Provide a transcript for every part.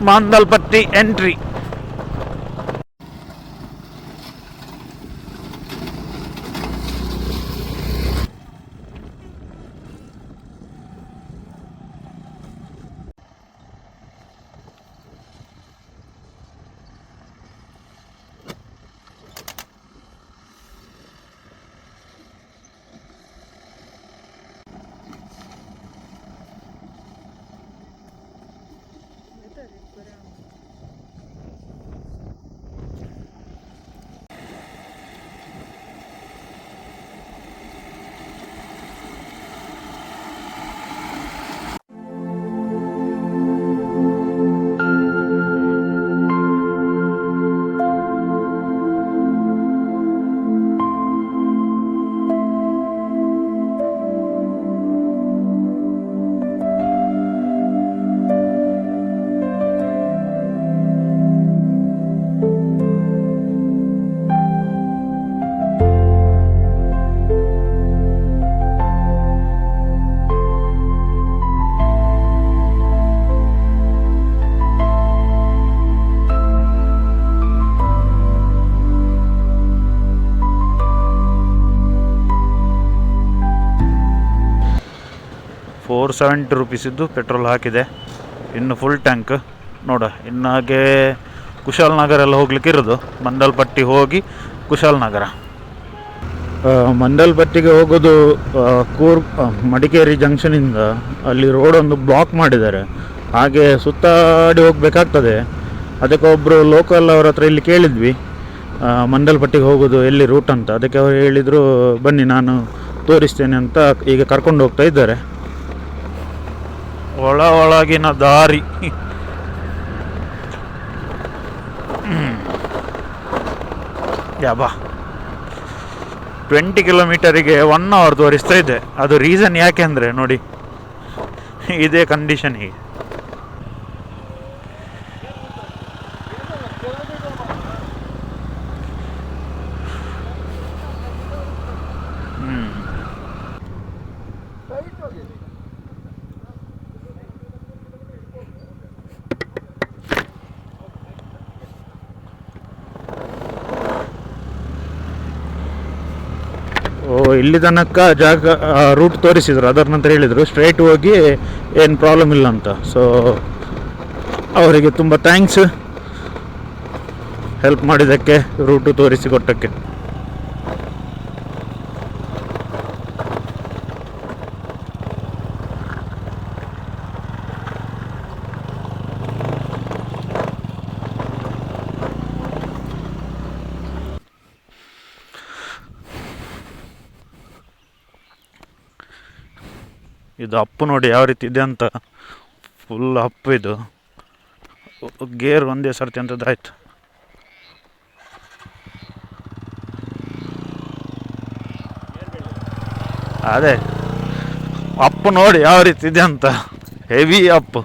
Mandalpatti entry. ₹470 petrol ಹಾಕಿದೆ. ಇನ್ನು full tank ನೋಡ. ಇನ್ನು ಹಾಗೆ ಕುಶಾಲನಗರ ಎಲ್ಲ ಹೋಗ್ಲಿಕ್ಕೆ ಇರೋದು. ಮಂಡಲ್ಪಟ್ಟಿ ಹೋಗಿ ಕುಶಾಲನಗರ. ಮಂಡಲ್ಪಟ್ಟಿಗೆ ಹೋಗೋದು ಮಡಿಕೇರಿ ಜಂಕ್ಷನಿಂದ ಅಲ್ಲಿ ರೋಡೊಂದು ಬ್ಲಾಕ್ ಮಾಡಿದ್ದಾರೆ. ಹಾಗೆ ಸುತ್ತಾಡಿ ಹೋಗಬೇಕಾಗ್ತದೆ. ಅದಕ್ಕೆ ಒಬ್ಬರು ಲೋಕಲ್ ಅವ್ರ ಹತ್ರ ಇಲ್ಲಿ ಕೇಳಿದ್ವಿ ಮಂಡಲ್ಪಟ್ಟಿಗೆ ಹೋಗೋದು ಎಲ್ಲಿ ರೂಟ್ ಅಂತ. ಅದಕ್ಕೆ ಅವರು ಹೇಳಿದರು ಬನ್ನಿ ನಾನು ತೋರಿಸ್ತೇನೆ ಅಂತ. ಈಗ ಕರ್ಕೊಂಡು ಹೋಗ್ತಾ ಇದ್ದಾರೆ. ಒಳಗಿನ ದಾರಿ ಯಾಬಾ 20 ಕಿಲೋಮೀಟರಿಗೆ 1 ಅವರ್ ತೋರಿಸ್ತಾ ಇದೆ. ಅದು ರೀಸನ್ ಯಾಕೆ ಅಂದರೆ ನೋಡಿ, ಇದೇ ಕಂಡೀಷನ್. ಹೀಗೆ ಇಲ್ಲಿ ತನಕ ಜಾಗ ರೂಟ್ ತೋರಿಸಿದ್ರು. ಅದರ ನಂತರ ಹೇಳಿದರು ಸ್ಟ್ರೈಟ್ ಹೋಗಿ ಏನು ಪ್ರಾಬ್ಲಮ್ ಇಲ್ಲ ಅಂತ. ಸೊ ಅವರಿಗೆ ತುಂಬ ಥ್ಯಾಂಕ್ಸ್ ಹೆಲ್ಪ್ ಮಾಡಿದ್ದಕ್ಕೆ, ರೂಟು ತೋರಿಸಿಕೊಟ್ಟಕ್ಕೆ. ಇದು ಅಪ್ಪು ನೋಡಿ ಯಾವ ರೀತಿ ಇದೆ ಅಂತ. ಫುಲ್ ಅಪ್ಪು. ಇದು ಗೇರ್ ಒಂದೇ ಸರ್ತಿ ಅಂತದ್ದಾಯ್ತು. ಅದೇ ಅಪ್ಪು ನೋಡಿ ಯಾವ ರೀತಿ ಇದೆ ಅಂತ. ಹೆವಿ ಅಪ್ಪು.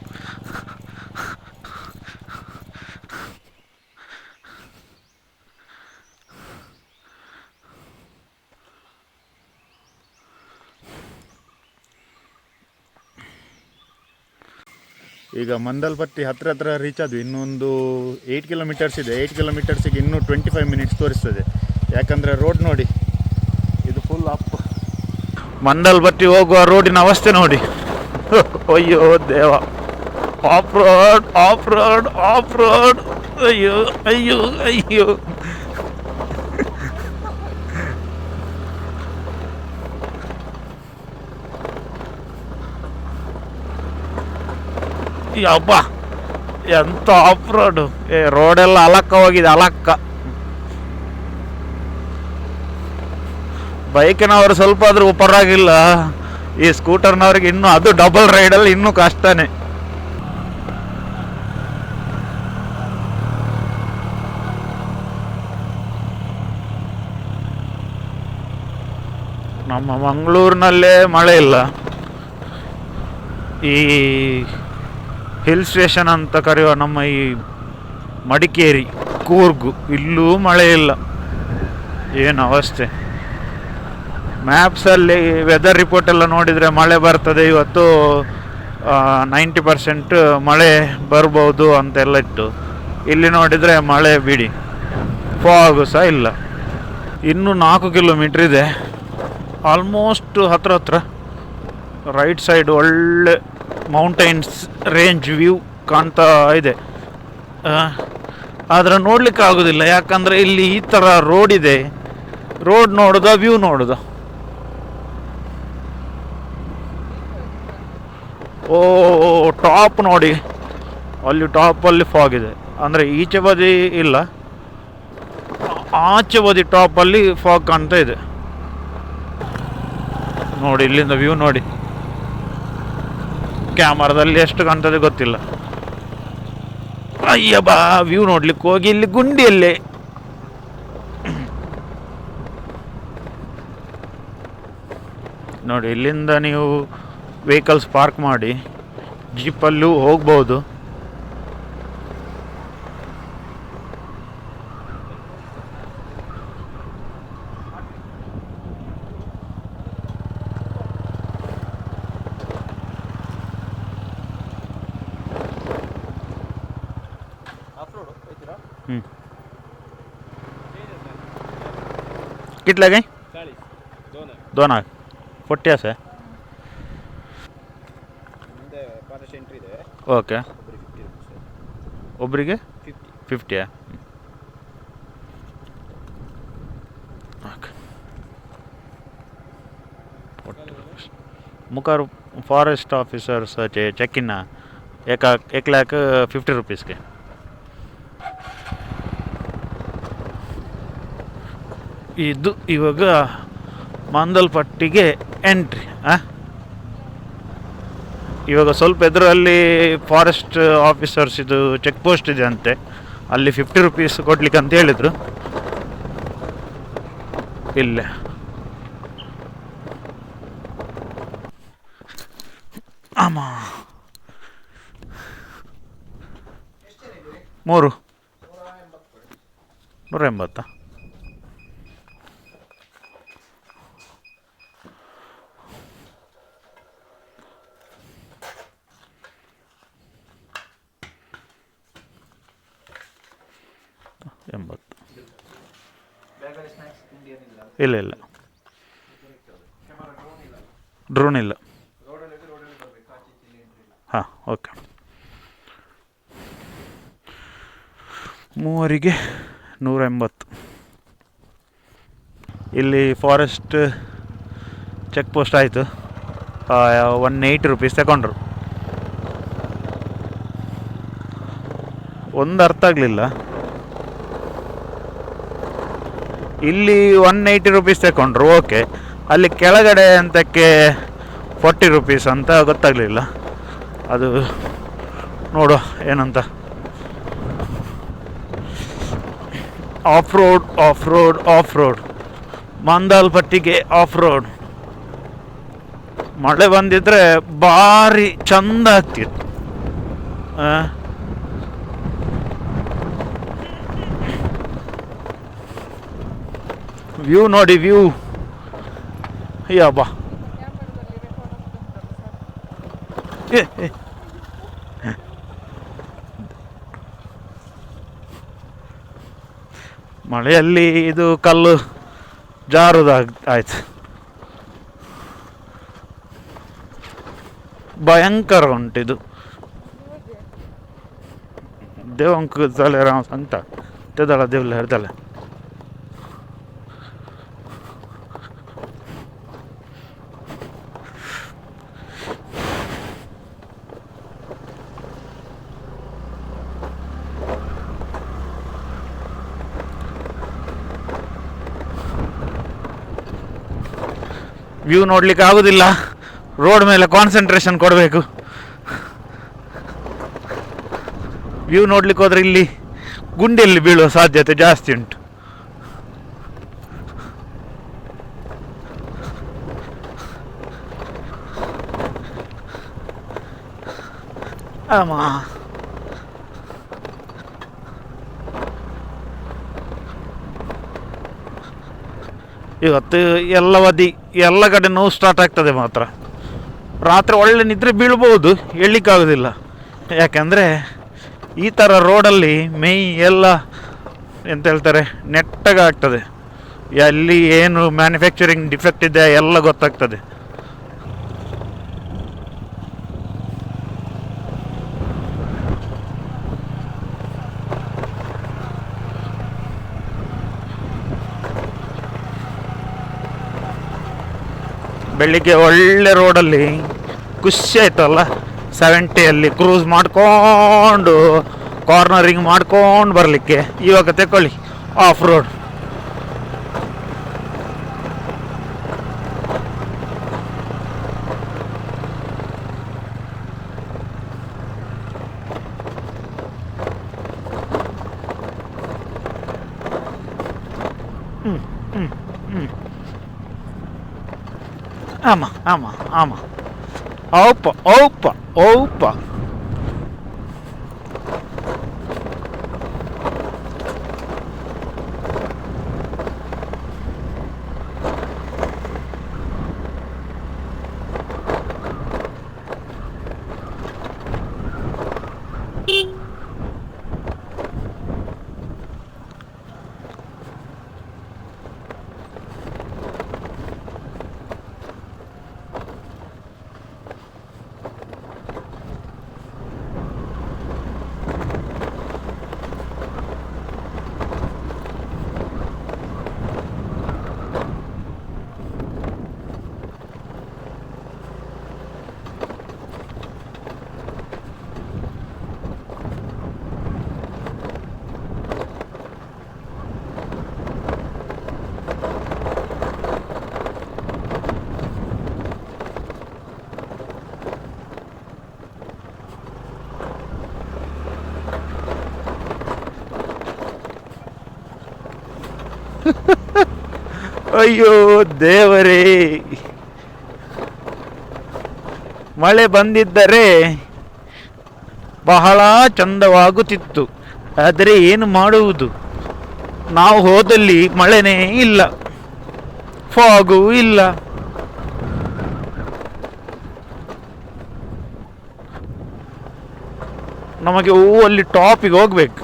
ಈಗ ಮಂದಲ್ಪಟ್ಟಿ ಹತ್ರ ರೀಚ್ ಆದ್ವಿ. ಇನ್ನೊಂದು 8 ಕಿಲೋಮೀಟರ್ಸ್ ಇದೆ. 8 ಕಿಲೋಮೀಟರ್ಸಿಗೆ ಇನ್ನೂ 25 ಮಿನಿಟ್ಸ್ ತೋರಿಸ್ತದೆ. ಯಾಕಂದರೆ ರೋಡ್ ನೋಡಿ, ಇದು ಫುಲ್ ಅಪ್. ಮಂದಲ್ಪಟ್ಟಿ ಹೋಗುವ ರೋಡಿನ ಅವಸ್ಥೆ ನೋಡಿ. ಅಯ್ಯೋ ದೇವ. Of road of road of road. ಅಯ್ಯೋ ಅಯ್ಯೋ ಅಯ್ಯೋ. ಯಬ್ಬ ಎಂತ ಆಫ್ ರೋಡು. ರೋಡೆಲ್ಲ ಅಲಕ್ಕ ಹೋಗಿದೆ, ಅಲಕ್ಕ. ಬೈಕಿನವರು ಸ್ವಲ್ಪ ಆದ್ರೂ ಪರವಾಗಿಲ್ಲ, ಈ ಸ್ಕೂಟರ್ನವ್ರಿಗೆ ಇನ್ನೂ, ಅದು ಡಬಲ್ ರೈಡಲ್ಲಿ ಇನ್ನೂ ಕಷ್ಟನೇ. ನಮ್ಮ ಮಂಗಳೂರಿನಲ್ಲೇ ಮಳೆ ಇಲ್ಲ. ಈ ಹಿಲ್ ಸ್ಟೇಷನ್ ಅಂತ ಕರೆಯುವ ನಮ್ಮ ಈ ಮಡಿಕೇರಿ, ಕೂರ್ಗು, ಇಲ್ಲೂ ಮಳೆ ಇಲ್ಲ. ಏನು ಅವಸ್ಥೆ. ಮ್ಯಾಪ್ಸಲ್ಲಿ ವೆದರ್ ರಿಪೋರ್ಟ್ ಎಲ್ಲ ನೋಡಿದರೆ ಮಳೆ ಬರ್ತದೆ ಇವತ್ತು, 90% ಮಳೆ ಬರ್ಬೋದು ಅಂತೆಲ್ಲ ಇತ್ತು. ಇಲ್ಲಿ ನೋಡಿದರೆ ಮಳೆ ಬಿಡಿ, ಫಾಗು ಸಹ ಇಲ್ಲ. ಇನ್ನೂ 4 ಕಿಲೋಮೀಟ್ರ್ ಇದೆ, ಆಲ್ಮೋಸ್ಟ್ ಹತ್ರ. ರೈಟ್ ಸೈಡ್ ಒಳ್ಳೆ ಮೌಂಟೈನ್ಸ್ ರೇಂಜ್ ವ್ಯೂ ಕಾಣ್ತಾ ಇದೆ. ಆದರೆ ನೋಡಲಿಕ್ಕೆ ಆಗೋದಿಲ್ಲ, ಯಾಕಂದರೆ ಇಲ್ಲಿ ಈ ಥರ ರೋಡ್ ಇದೆ. ರೋಡ್ ನೋಡೋದ ವ್ಯೂ ನೋಡೋದ. ಓ ಟಾಪ್ ನೋಡಿ, ಅಲ್ಲಿ ಟಾಪಲ್ಲಿ ಫಾಗ್ ಇದೆ. ಅಂದರೆ ಈಚೆ ಬದಿ ಇಲ್ಲ, ಆಚೆ ಬದಿ ಟಾಪಲ್ಲಿ ಫಾಗ್ ಕಾಣ್ತಾ ಇದೆ ನೋಡಿ. ಇಲ್ಲಿಂದ ವ್ಯೂ ನೋಡಿ, ಕ್ಯಾಮರಾದಲ್ಲಿ ಎಷ್ಟು ಕಾಣ್ತದೆ ಗೊತ್ತಿಲ್ಲ. ಅಯ್ಯ ಬಾ, ವ್ಯೂ ನೋಡ್ಲಿಕ್ಕೆ ಹೋಗಿ ಇಲ್ಲಿ ಗುಂಡಿಯಲ್ಲೇ. ನೋಡಿ, ಇಲ್ಲಿಂದ ನೀವು ವೆಹಿಕಲ್ಸ್ ಪಾರ್ಕ್ ಮಾಡಿ ಜೀಪಲ್ಲೂ ಹೋಗ್ಬೋದು. कितला गई 2 40 से ಓಕೆ. ಒಬ್ಬರಿಗೆ 50. ಓಕೆ. मुकर forest officers check in 1,50,000 rupees के. ಇದು ಇವಾಗ ಮಾಂದಲ್ಪಟ್ಟಿಗೆ ಎಂಟ್ರಿ. ಇವಾಗ ಸ್ವಲ್ಪ ಎದುರಲ್ಲಿ ಫಾರೆಸ್ಟ್ ಆಫೀಸರ್ಸ್ ಇದು ಚೆಕ್ ಪೋಸ್ಟ್ ಇದೆ ಅಂತೆ, ಅಲ್ಲಿ 50 rupees ಕೊಡ್ಲಿಕ್ಕೆ ಅಂತ ಹೇಳಿದರು. ಇಲ್ಲೇ ಆಮ 180. ಇಲ್ಲ ಡ್ರೋನ್ ಇಲ್ಲ. ಹಾಂ, ಓಕೆ. 3 180. ಇಲ್ಲಿ ಫಾರೆಸ್ಟ್ ಚೆಕ್ ಪೋಸ್ಟ್ ಆಯಿತು, 180 rupees ತಗೊಂಡ್ರು. ಒಂದು ಅರ್ಥ ಆಗಲಿಲ್ಲ, ಇಲ್ಲಿ 180 rupees ತಗೊಂಡ್ರು, ಓಕೆ. ಅಲ್ಲಿ ಕೆಳಗಡೆ ಅಂತಕ್ಕೆ 40 rupees ಅಂತ ಗೊತ್ತಾಗಲಿಲ್ಲ. ಅದು ನೋಡುವ ಏನಂತ. ಆಫ್ ರೋಡ್ ಮಾಂದಲ್ಪಟ್ಟಿಗೆ ಆಫ್ ರೋಡ್. ಮಳೆ ಬಂದಿದ್ರೆ ಭಾರಿ ಚಂದ ಆಗ್ತಿತ್ತು. ವ್ಯೂ ನೋಡಿ, ವ್ಯೂ ಯಬ್ಬಾ. ಮಳೆಯಲ್ಲಿ ಇದು ಕಲ್ಲು ಜಾರುದಾಯ್ತು, ಭಯಂಕರ ಉಂಟಿದು. ದೇವಂಕ झाले राव सांगता ते झाला देवला हरताला. ವ್ಯೂ ನೋಡ್ಲಿಕ್ಕೆ ಆಗೋದಿಲ್ಲ, ರೋಡ್ ಮೇಲೆ ಕಾನ್ಸಂಟ್ರೇಷನ್ ಕೊಡಬೇಕು. ವ್ಯೂ ನೋಡ್ಲಿಕ್ಕೆ ಹೋದ್ರೆ ಇಲ್ಲಿ ಗುಂಡಿಯಲ್ಲಿ ಬೀಳುವ ಸಾಧ್ಯತೆ ಜಾಸ್ತಿ ಉಂಟು. ಆಮಾ ಇವತ್ತು ಎಲ್ಲ ಕಡೆ ನೋವು ಸ್ಟಾರ್ಟ್ ಆಗ್ತದೆ ಮಾತ್ರ. ರಾತ್ರಿ ಒಳ್ಳೆ ನಿದ್ರೆ ಬೀಳ್ಬೋದು, ಹೇಳಲಿಕ್ಕಾಗೋದಿಲ್ಲ. ಯಾಕೆಂದರೆ ಈ ಥರ ರೋಡಲ್ಲಿ ಮೈ ಎಲ್ಲ ಎಂತ ಹೇಳ್ತಾರೆ ನೆಟ್ಟಗಾಗ್ತದೆ. ಎಲ್ಲಿ ಏನು ಮ್ಯಾನುಫ್ಯಾಕ್ಚರಿಂಗ್ ಡಿಫೆಕ್ಟ್ ಇದೆ ಎಲ್ಲ ಗೊತ್ತಾಗ್ತದೆ. ಬೆಳಿಗ್ಗೆ ಒಳ್ಳೆ ರೋಡಲ್ಲಿ ಖುಷಿ ಆಯ್ತಲ್ಲ, 70 ಕ್ರೂಸ್ ಮಾಡ್ಕೊಂಡು ಕಾರ್ನರಿಂಗ್ ಮಾಡ್ಕೊಂಡು ಬರಲಿಕ್ಕೆ. ಇವಾಗ ತಗೊಳ್ಳಿ ಆಫ್ ರೋಡ್. ஆமாம் ஆமாம் ஆமாம். ஓப்பா ஓப்பா ஓப்பா. ಅಯ್ಯೋ ದೇವರೇ, ಮಳೆ ಬಂದಿದ್ದರೆ ಬಹಳ ಚಂದವಾಗುತ್ತಿತ್ತು. ಆದರೆ ಏನು ಮಾಡುವುದು, ನಾವು ಹೋದಲ್ಲಿ ಮಳೆನೇ ಇಲ್ಲ, ಫಾಗೂ ಇಲ್ಲ. ನಮಗೆ ಅಲ್ಲಿ ಟಾಪಿಗೆ ಹೋಗ್ಬೇಕು.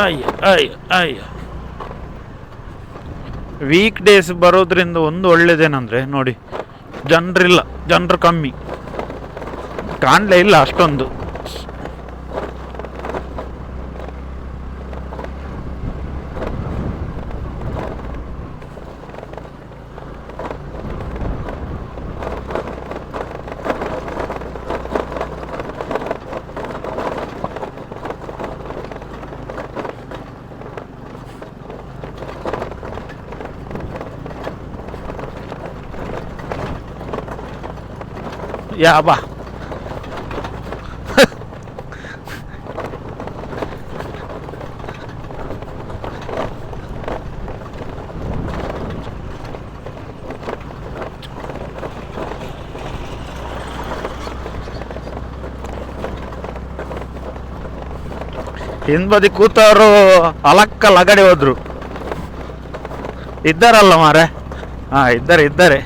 ಅಯ್ಯ ಅಯ್ಯ ಅಯ್ಯ. ವೀಕ್ ಡೇಸ್ ಬರೋದ್ರಿಂದ ಒಂದು ಒಳ್ಳೇದೇನಂದರೆ ನೋಡಿ, ಜನರಿಲ್ಲ, ಜನರು ಕಮ್ಮಿ, ಕಾಣಲೇ ಇಲ್ಲ ಅಷ್ಟೊಂದು. ಯಾಬಾ ಹಿಂದ್ಬದಿ ಕೂತವರು ಅಲಕ್ಕಲ್ಲಿ ಅಗಡೆ ಹೋದ್ರು. ಇದ್ದಾರಲ್ಲ ಮಾರೆ, ಹಾಂ ಇದ್ದಾರೆ.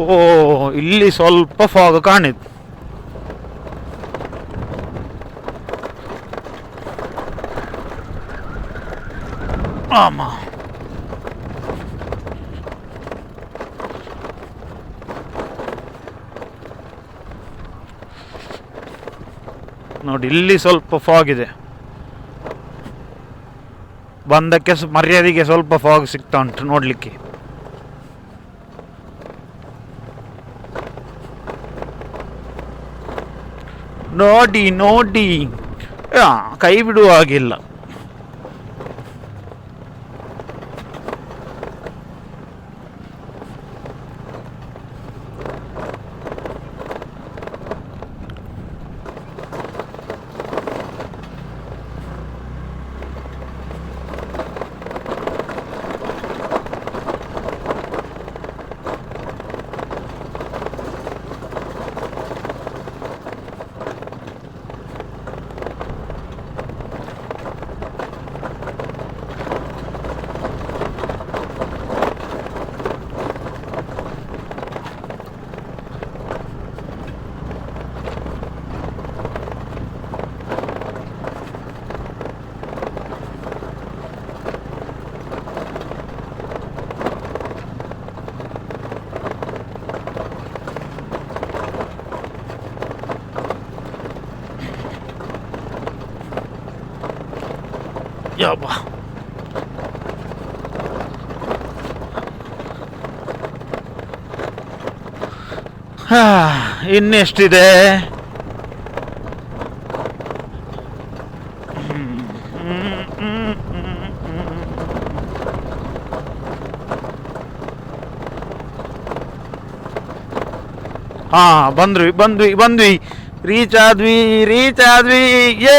ಓ, ಇಲ್ಲಿ ಸ್ವಲ್ಪ ಫಾಗ್ ಕಾಣಿತ್ತು. ಆಮ ನೋಡಿ, ಇಲ್ಲಿ ಸ್ವಲ್ಪ ಫಾಗ್ ಇದೆ. ಬಂದಕ್ಕೆ ಮರ್ಯಾದೆಗೆ ಸ್ವಲ್ಪ ಫಾಗ್ ಸಿಗ್ತಾ ಉಂಟು ನೋಡಲಿಕ್ಕೆ. ನೋಡಿ ನೋಡಿ, ಕೈ ಬಿಡುವ ಹಾಗಿಲ್ಲ. ಯಬ್ಬ, ಇನ್ನೆಷ್ಟಿದೆ? ಹಾ, ಬಂದ್ವಿ, ರೀಚ್ ಆದ್ವಿ. ಯೇ,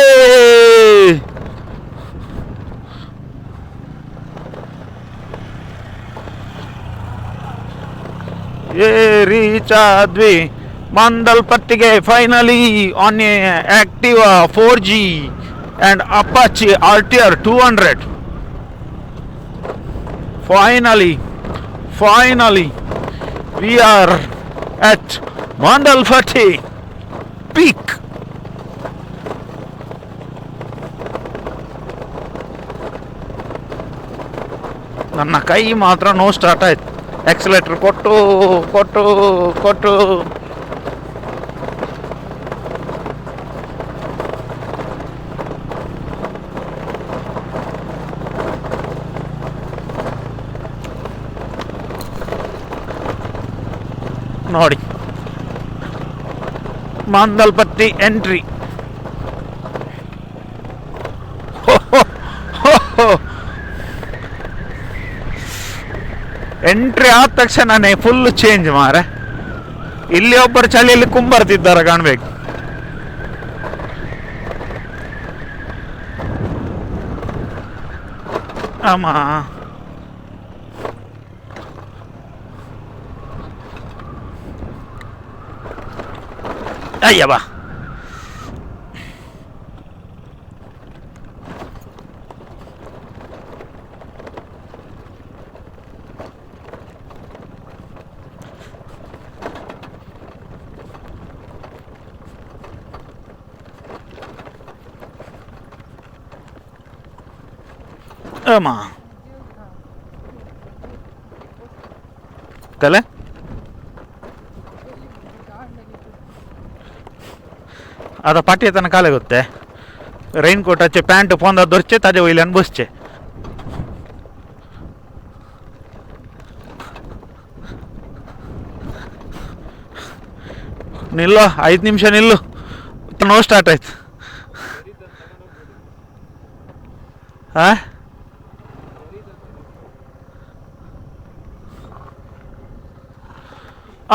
ರೀಚ್ ಆದ್ವಿ ಮಂದಲ್ಪಟ್ಟಿಗೆ finally on a Activa 4G and Apache RTR 200. Finally we are at Mandalpatti peak. ನನ್ನ ಕೈ ಮಾತ್ರ ನೋ ಸ್ಟಾರ್ಟ್ ಆಯ್ತು. ಆಕ್ಸಿಲೇಟರ್ ಕೊಟ್ಟು ನೋಡಿ, ಮಂದಲ್ಪಟ್ಟಿ ಎಂಟ್ರಿ. ಎಂಟ್ರಿ ಆದ ತಕ್ಷಣನೇ ಫುಲ್ ಚೇಂಜ್ ಮಾರೆ. ಇಲ್ಲಿ ಒಬ್ಬರು ಚಳಿಯಲ್ಲಿ ಕುಂಬರ್ತಿದ್ದಾರೆ ಕಾಣ್ಬೇಕು. ಅಮ್ಮ, ಅಯ್ಯವ್ವ, ಅಮ್ಮ ಕಲೆ ಅದ ಪಾಟಿ ತನ ಕಾಲೇ ಗೊತ್ತೆ. ರೈನ್ ಕೋಟ್ ಹಚ್ಚೆ, ಪ್ಯಾಂಟ್ ಪೊಂದ ದೊರ್ಚೆ, ತಾಜೆ ಒಯ್ಲಿ ಅನ್ಬಸ್ಚೆ. ನಿಲ್ಲೋ, 5 ನಿಮಿಷ ನಿಲ್ಲು. ನೋ ಸ್ಟಾರ್ಟ್ ಆಯ್ತು. ಹಾ,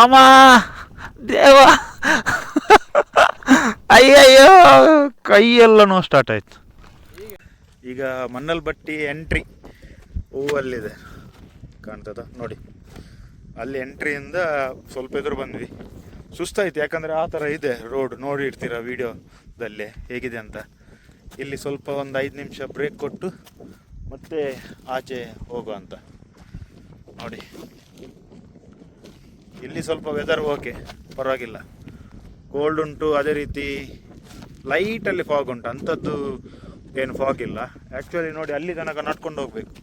ಅಮ್ಮ ದೇವ, ಅಯ್ಯಯ್ಯೋ, ಕೈಯೆಲ್ಲನೂ ಸ್ಟಾರ್ಟ್ ಆಯ್ತು. ಈಗ ಮನ್ನಲ್ಪಟ್ಟಿ ಎಂಟ್ರಿ ಹೂವಲ್ಲಿದೆ, ಕಾಣ್ತದ ನೋಡಿ. ಅಲ್ಲಿ ಎಂಟ್ರಿಯಿಂದ ಸ್ವಲ್ಪ ಎದುರು ಬಂದ್ವಿ. ಸುಸ್ತಾಯ್ತು, ಯಾಕಂದರೆ ಆ ಥರ ಇದೆ ರೋಡ್. ನೋಡಿರ್ತೀರ ವಿಡಿಯೋದಲ್ಲಿ ಹೇಗಿದೆ ಅಂತ. ಇಲ್ಲಿ ಸ್ವಲ್ಪ ಒಂದು 5 ನಿಮಿಷ ಬ್ರೇಕ್ ಕೊಟ್ಟು ಮತ್ತೆ ಆಚೆ ಹೋಗೋ ಅಂತ ನೋಡಿ. ಇಲ್ಲಿ ಸ್ವಲ್ಪ ವೆದರ್ ಓಕೆ, ಪರವಾಗಿಲ್ಲ. ಕೋಲ್ಡ್ ಉಂಟು, ಅದೇ ರೀತಿ ಲೈಟಲ್ಲಿ ಫಾಗ್ ಉಂಟು. ಅಂಥದ್ದು ಏನು ಫಾಗ್ ಇಲ್ಲ. ಆ್ಯಕ್ಚುಲಿ ನೋಡಿ ಅಲ್ಲಿ ತನಕ ನಡ್ಕೊಂಡು ಹೋಗ್ಬೇಕು.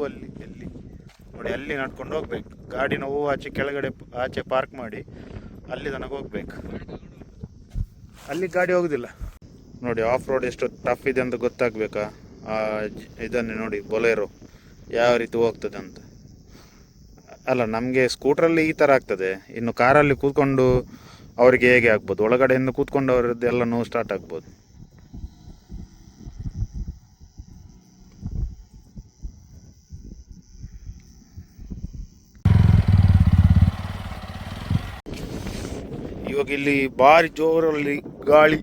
ಅಲ್ಲಿ ಎಲ್ಲಿ ನೋಡಿ ಅಲ್ಲಿ ನಡ್ಕೊಂಡು ಹೋಗ್ಬೇಕು. ಗಾಡಿನ ಆಚೆ ಕೆಳಗಡೆ ಆಚೆ ಪಾರ್ಕ್ ಮಾಡಿ ಅಲ್ಲಿ ತನಕ ಹೋಗ್ಬೇಕು. ಅಲ್ಲಿ ಗಾಡಿ ಹೋಗುದಿಲ್ಲ. ನೋಡಿ ಆಫ್ ರೋಡ್ ಎಷ್ಟು ಟಫ್ ಇದೆ ಅಂತ ಗೊತ್ತಾಗಬೇಕಾ? ಇದನ್ನೇ ನೋಡಿ ಬೊಲೆರೋ ಯಾವ ರೀತಿ ಹೋಗ್ತದೆ ಅಂತ. ಅಲ್ಲ, ನಮಗೆ ಸ್ಕೂಟ್ರಲ್ಲಿ ಈ ಥರ ಆಗ್ತದೆ, ಇನ್ನು ಕಾರಲ್ಲಿ ಕೂತ್ಕೊಂಡು ಅವರಿಗೆ ಹೇಗೆ ಆಗ್ಬೋದು? ಒಳಗಡೆಯಿಂದ ಕೂತ್ಕೊಂಡು ಅವರದ್ದು ಎಲ್ಲ ನೋವು ಸ್ಟಾರ್ಟ್ ಆಗ್ಬೋದು. ಇವಾಗ ಇಲ್ಲಿ ಭಾರಿ ಜೋರಲ್ಲಿ ಗಾಳಿ,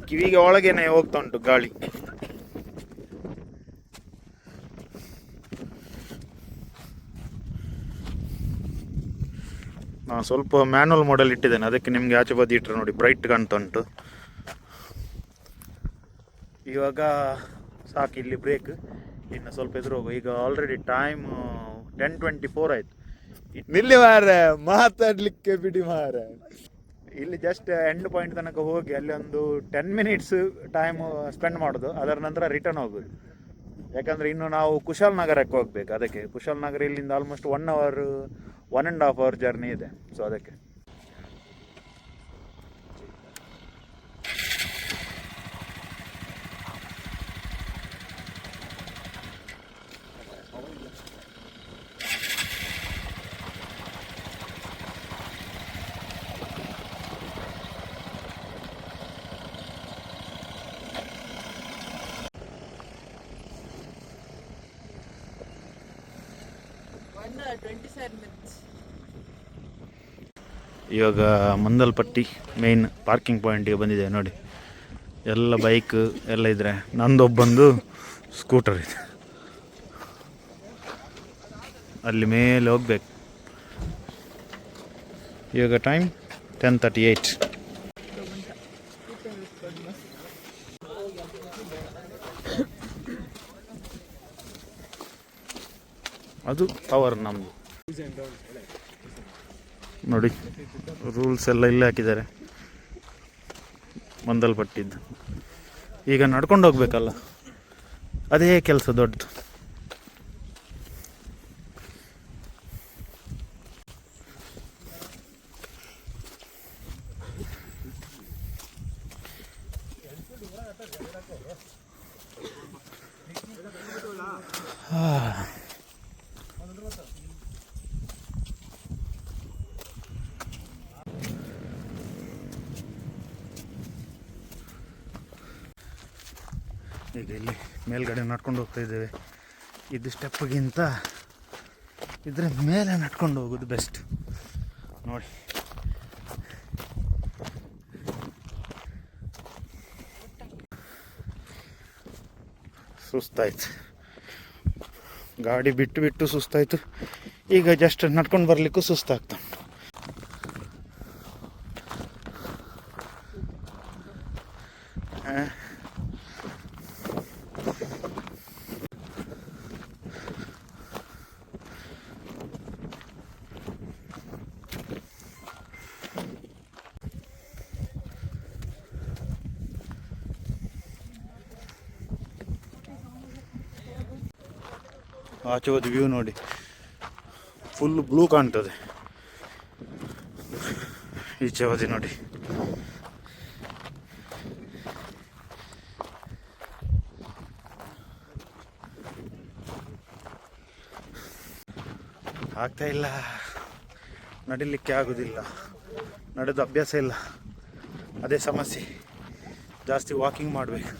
ಕಿವಿಗೆ ಒಳಗೇನೆ ಹೋಗ್ತಾ ಉಂಟು ಗಾಳಿ. ನಾನು ಸ್ವಲ್ಪ ಮ್ಯಾನುವಲ್ ಮಾಡೆಲ್ ಇಟ್ಟಿದ್ದೇನೆ, ಅದಕ್ಕೆ ನಿಮಗೆ ಆಚೆ ಬದಿ ಇಟ್ಟರೆ ನೋಡಿ ಬ್ರೈಟ್ ಕಾಣ್ತಾ ಉಂಟು. ಇವಾಗ ಸಾಕು, ಇಲ್ಲಿ ಬ್ರೇಕ್, ಇನ್ನು ಸ್ವಲ್ಪ ಎದುರು ಹೋಗು. ಈಗ ಆಲ್ರೆಡಿ ಟೈಮ್ 10:24 ಆಯಿತು. ನಿಲ್ಲಿ ಮಾರ, ಮಾತಾಡ್ಲಿಕ್ಕೆ ಬಿಡಿ ಮಾರ. ಇಲ್ಲಿ ಜಸ್ಟ್ ಎಂಡ್ ಪಾಯಿಂಟ್ ತನಕ ಹೋಗಿ ಅಲ್ಲಿ ಒಂದು 10 ಮಿನಿಟ್ಸ್ ಟೈಮ್ ಸ್ಪೆಂಡ್ ಮಾಡೋದು, ಅದರ ನಂತರ ರಿಟರ್ನ್ ಹೋಗೋದು. ಯಾಕಂದರೆ ಇನ್ನು ನಾವು ಕುಶಾಲ್ ನಗರಕ್ಕೆ ಹೋಗ್ಬೇಕು. ಅದಕ್ಕೆ ಕುಶಾಲ್ ನಗರ ಇಲ್ಲಿಂದ ಆಲ್ಮೋಸ್ಟ್ 1 ಅವರ್ 1.5 ಅವರ್ ಜರ್ನಿ ಇದೆ. ಸೊ ಅದಕ್ಕೆ ಇವಾಗ ಮಂದಲ್ಪಟ್ಟಿ ಮೇನ್ ಪಾರ್ಕಿಂಗ್ ಪಾಯಿಂಟಿಗೆ ಬಂದಿದೆ. ನೋಡಿ ಎಲ್ಲ ಬೈಕ್ ಎಲ್ಲ ಇದ್ರೆ, ನಂದೊಬ್ಬಂದು ಸ್ಕೂಟರ್ ಇದೆ. ಅಲ್ಲಿ ಮೇಲೆ ಹೋಗ್ಬೇಕು. ಇವಾಗ ಟೈಮ್ 10:38. ಅದು ಪವರ್ ನಮ್ಮದು. ನೋಡಿ ರೂಲ್ಸ್ ಎಲ್ಲ ಇಲ್ಲೇ ಹಾಕಿದ್ದಾರೆ ಮಂದಲ್ಪಟ್ಟಿದ್ದು. ಈಗ ನಡ್ಕೊಂಡು ಹೋಗ್ಬೇಕಲ್ಲ, ಅದೇ ಕೆಲಸ ದೊಡ್ಡದು. ಈಗ ಇಲ್ಲಿ ಮೇಲ್ಗಡೆ ನಡ್ಕೊಂಡು ಹೋಗ್ತಾ ಇದ್ದೇವೆ. ಇದು ಸ್ಟೆಪ್ಗಿಂತ ಇದ್ರ ಮೇಲೆ ನಡ್ಕೊಂಡು ಹೋಗೋದು ಬೆಸ್ಟ್. ನೋಡಿ ಸುಸ್ತಾಯ್ತು, ಗಾಡಿ ಬಿಟ್ಟು ಬಿಟ್ಟು ಸುಸ್ತಾಯಿತು. ಈಗ ಜಸ್ಟ್ ನಡ್ಕೊಂಡು ಬರಲಿಕ್ಕೂ ಸುಸ್ತಾಗ್ತಾ. ಆಚೆ ಹೋದ ವ್ಯೂ ನೋಡಿ, ಫುಲ್ ಬ್ಲೂ ಕಾಣ್ತದೆ. ಈಚೆ ಹೋದಿ ನೋಡಿ, ಆಗ್ತಾ ಇಲ್ಲ, ನಡಿಲಿಕ್ಕೆ ಆಗೋದಿಲ್ಲ. ನಡೆದು ಅಭ್ಯಾಸ ಇಲ್ಲ, ಅದೇ ಸಮಸ್ಯೆ. ಜಾಸ್ತಿ ವಾಕಿಂಗ್ ಮಾಡಬೇಕು.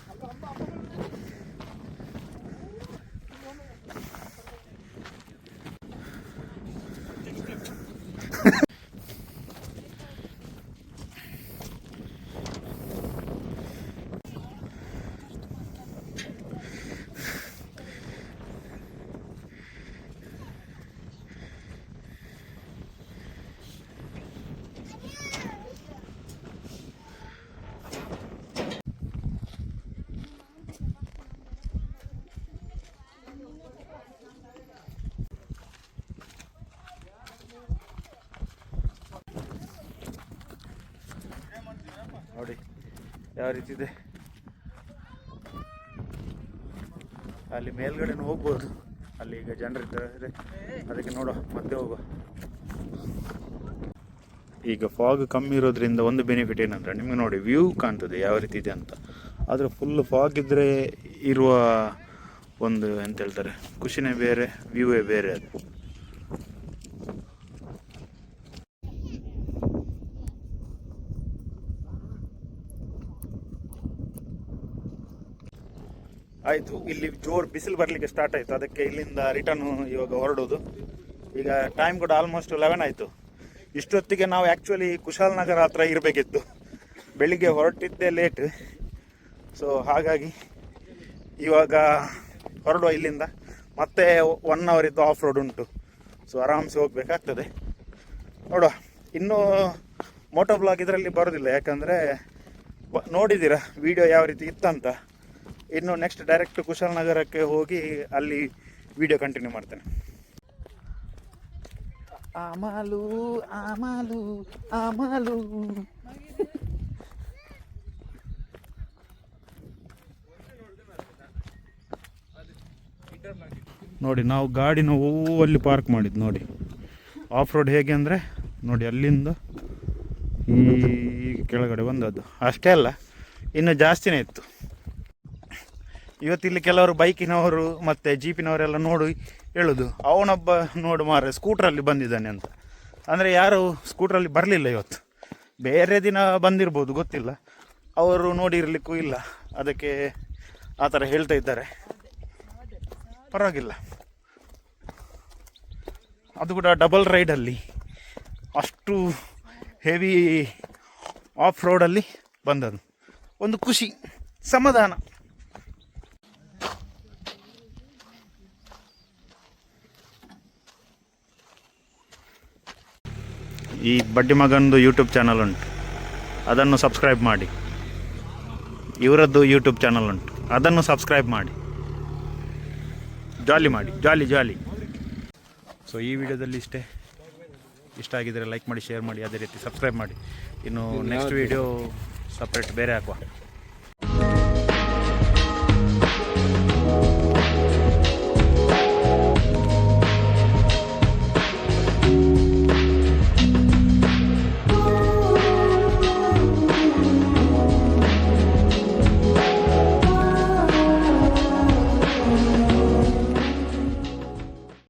ನೋಡಿ ಯಾವ ರೀತಿ ಇದೆ. ಅಲ್ಲಿ ಮೇಲ್ಗಡೆನೂ ಹೋಗ್ಬೋದು, ಅಲ್ಲಿ ಈಗ ಜನರಿದ್ದಾರೆ, ಅದಕ್ಕೆ ನೋಡುವ ಮತ್ತೆ ಹೋಗುವ. ಈಗ ಫಾಗ್ ಕಮ್ಮಿ ಇರೋದ್ರಿಂದ ಒಂದು ಬೆನಿಫಿಟ್ ಏನಂದರೆ ನಿಮಗೆ ನೋಡಿ ವ್ಯೂ ಕಾಣ್ತದೆ ಯಾವ ರೀತಿ ಇದೆ ಅಂತ. ಆದರೆ ಫುಲ್ ಫಾಗ್ ಇದ್ದರೆ ಇರುವ ಒಂದು ಎಂತ ಹೇಳ್ತಾರೆ ಖುಷಿನೇ ಬೇರೆ, ವ್ಯೂವೇ ಬೇರೆ ಅದು. ಆಯಿತು, ಇಲ್ಲಿ ಜೋರು ಬಿಸಿಲು ಬರಲಿಕ್ಕೆ ಸ್ಟಾರ್ಟ್ ಆಯಿತು, ಅದಕ್ಕೆ ಇಲ್ಲಿಂದ ರಿಟರ್ನು ಇವಾಗ ಹೊರಡೋದು. ಈಗ ಟೈಮ್ ಕೂಡ ಆಲ್ಮೋಸ್ಟ್ 11 ಆಯಿತು. ಇಷ್ಟೊತ್ತಿಗೆ ನಾವು ಆ್ಯಕ್ಚುಲಿ ಕುಶಾಲನಗರ ಹತ್ರ ಇರಬೇಕಿತ್ತು, ಬೆಳಿಗ್ಗೆ ಹೊರಟಿದ್ದೇ ಲೇಟ್. ಸೊ ಹಾಗಾಗಿ ಇವಾಗ ಹೊರಡುವ ಇಲ್ಲಿಂದ. ಮತ್ತೆ 1 ಅವರ್ ಇದ್ದು ಆಫ್ ರೋಡ್ ಉಂಟು, ಸೊ ಆರಾಮ್ಸೆ ಹೋಗಬೇಕಾಗ್ತದೆ. ನೋಡುವ, ಇನ್ನೂ ಮೋಟೋ ಬ್ಲಾಗ್ ಇದರಲ್ಲಿ ಬರೋದಿಲ್ಲ, ಯಾಕಂದರೆ ನೋಡಿದ್ದೀರಾ ವಿಡಿಯೋ ಯಾವ ರೀತಿ ಇತ್ತಂತ. ಇನ್ನು ನೆಕ್ಸ್ಟ್ ಡೈರೆಕ್ಟ್ ಕುಶಾಲನಗರಕ್ಕೆ ಹೋಗಿ ಅಲ್ಲಿ ವಿಡಿಯೋ ಕಂಟಿನ್ಯೂ ಮಾಡ್ತೇನೆ. ಆಮಾಲು ಆಮಾಲು ಆಮಾಲು. ನೋಡಿ ನಾವು ಗಾಡಿನ ಅಲ್ಲಿ ಪಾರ್ಕ್ ಮಾಡಿದ್ದು ನೋಡಿ. ಆಫ್ ರೋಡ್ ಹೇಗೆ ಅಂದರೆ ನೋಡಿ, ಅಲ್ಲಿಂದ ಈ ಕೆಳಗಡೆ ಬಂದದ್ದು ಅಷ್ಟೇ ಅಲ್ಲ, ಇನ್ನು ಜಾಸ್ತಿನೇ ಇತ್ತು. ಇವತ್ತಿಲ್ಲಿ ಕೆಲವರು ಬೈಕಿನವರು ಮತ್ತು ಜೀಪಿನವರೆಲ್ಲ ನೋಡಿ ಹೇಳೋದು, ಅವನೊಬ್ಬ ನೋಡು ಮಾರೆ ಸ್ಕೂಟ್ರಲ್ಲಿ ಬಂದಿದ್ದಾನೆ ಅಂತ. ಅಂದರೆ ಯಾರು ಸ್ಕೂಟ್ರಲ್ಲಿ ಬರಲಿಲ್ಲ ಇವತ್ತು, ಬೇರೆ ದಿನ ಬಂದಿರ್ಬೋದು ಗೊತ್ತಿಲ್ಲ, ಅವರು ನೋಡಿರಲಿಕ್ಕೂ ಇಲ್ಲ, ಅದಕ್ಕೆ ಆ ಥರ ಹೇಳ್ತಾ ಇದ್ದಾರೆ. ಪರವಾಗಿಲ್ಲ, ಅದು ಕೂಡ ಡಬಲ್ ರೈಡಲ್ಲಿ, ಅಷ್ಟು ಹೆವಿ ಆಫ್ ರೋಡಲ್ಲಿ ಬಂದದ್ದು, ಒಂದು ಖುಷಿ, ಸಮಾಧಾನ. ಈ ಬಡ್ಡಿ ಮಗಂದು ಯೂಟ್ಯೂಬ್ ಚಾನಲ್ ಉಂಟು, ಅದನ್ನು ಸಬ್ಸ್ಕ್ರೈಬ್ ಮಾಡಿ. ಇವರದ್ದು ಯೂಟ್ಯೂಬ್ ಚಾನಲ್ ಉಂಟು, ಅದನ್ನು ಸಬ್ಸ್ಕ್ರೈಬ್ ಮಾಡಿ. ಜಾಲಿ ಮಾಡಿ, ಜಾಲಿ ಜಾಲಿ. ಸೊ ಈ ವಿಡಿಯೋದಲ್ಲಿ ಇಷ್ಟೇ. ಇಷ್ಟ ಆಗಿದ್ದರೆ ಲೈಕ್ ಮಾಡಿ, ಶೇರ್ ಮಾಡಿ, ಅದೇ ರೀತಿ ಸಬ್ಸ್ಕ್ರೈಬ್ ಮಾಡಿ. ಇನ್ನು ನೆಕ್ಸ್ಟ್ ವಿಡಿಯೋ ಸಪ್ರೇಟ್ ಬೇರೆ ಹಾಕುವ.